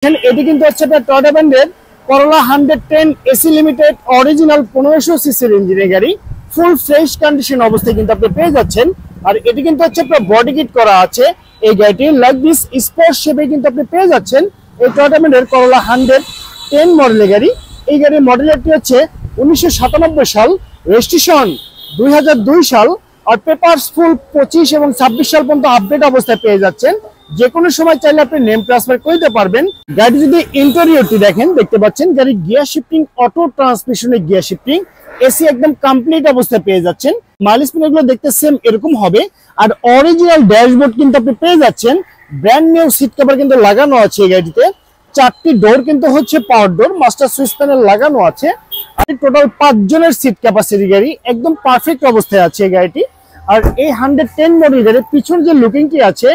এটি কিন্তু হচ্ছে আপনার টয়োটা ব্র্যান্ডের করোলা 110 এসি লিমিটেড অরিজিনাল 1500 সিসির ইঞ্জিনের গাড়ি, ফুল ফ্রেশ কন্ডিশন অবস্থায় কিন্তু আপনি পেয়ে যাচ্ছেন। আর এটি কিন্তু হচ্ছে আপনার বডি কিট করা আছে এই গাড়িটি, লাইক দিস স্পোর্টস শেপে কিন্তু আপনি পেয়ে যাচ্ছেন এই টয়োটা ব্র্যান্ডের করোলা 110 মডেলের গাড়ি। এই গাড়ির মডেলটি হচ্ছে 1997 সাল, রেজিস্ট্রেশন 2002 সাল, আর পেপারস ফুল 25 এবং 26 সাল পর্যন্ত আপডেট অবস্থায় পেয়ে যাচ্ছেন। যে কোনো সময় চাইলে আপনি নেম ট্রান্সফার করতে পারবেন। গাড়ি যদি ইন্টেরিয়রটি দেখেন, দেখতে পাচ্ছেন গাড়ি গিয়ার শিফটিং, অটো ট্রান্সমিশনের গিয়ার শিফটিং, এসি একদম কমপ্লিট অবস্থায় পেয়ে যাচ্ছেন। মাইলেজ গুলো দেখতে সেম এরকম হবে। আর অরিজিনাল ড্যাশবোর্ড কিন্তু আপনি পেয়ে যাচ্ছেন। ব্র্যান্ড নিউ সিট কভার কিন্তু লাগানো আছে এই গাড়িতে। 4টি ডোর কিন্তু হচ্ছে পাওয়ার ডোর, মাস্টার সুইচ প্যানেল লাগানো আছে। আর টোটাল 5 জনের সিট ক্যাপাসিটি গাড়ি, একদম পারফেক্ট অবস্থায় আছে এই গাড়িটি। আর এই 110 মডেল গাড়ির পিছন যে লুকিংটি আছে,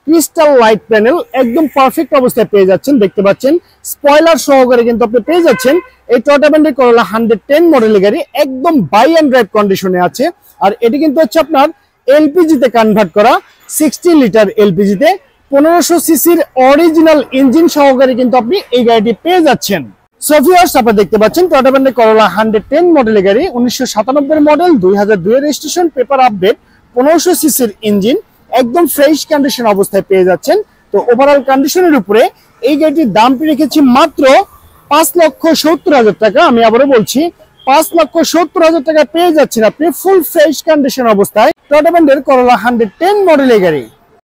ক্রিস্টাল লাইট প্যানেল একদম পারফেক্ট অবস্থায় পেয়ে যাচ্ছেন। দেখতে পাচ্ছেন স্পয়লার সহকারে কিন্তু আপনি পেয়ে যাচ্ছেন এই টয়োটা ব্র্যান্ডের করোলা 110 মডেলের গাড়ি, একদম বাই অ্যান্ড ড্রাইভ কন্ডিশনে আছে। আর এটি কিন্তু হচ্ছে আপনার এলপিজি তে কনভার্ট করা, 60 লিটার এলপিজি তে 1500 সিসির অরিজিনাল ইঞ্জিন সহকারে কিন্তু আপনি এই গাড়িটি পেয়ে যাচ্ছেন। সো ভিউয়ার্স, আপনারা দেখতে পাচ্ছেন টয়োটা ব্র্যান্ডের করোলা 110 মডেলের গাড়ি, 1997 মডেল, 2002 রেজিস্ট্রেশন, পেপার আপডেট, 1500 সিসির ইঞ্জিন, একদম ফ্রেশ কন্ডিশন অবস্থায় পেয়ে যাচ্ছেন। তো ওভারঅল কন্ডিশনের উপরে এই গাড়িটির দামটি রেখেছি মাত্র 5,70,000 টাকা। আমি আবারও বলছি, 5,70,000 টাকা পেয়ে যাচ্ছেন আপনি ফুল ফ্রেশ কন্ডিশন অবস্থায় টয়োটা ব্র্যান্ডের করোলা 110 মডেলের গাড়ি।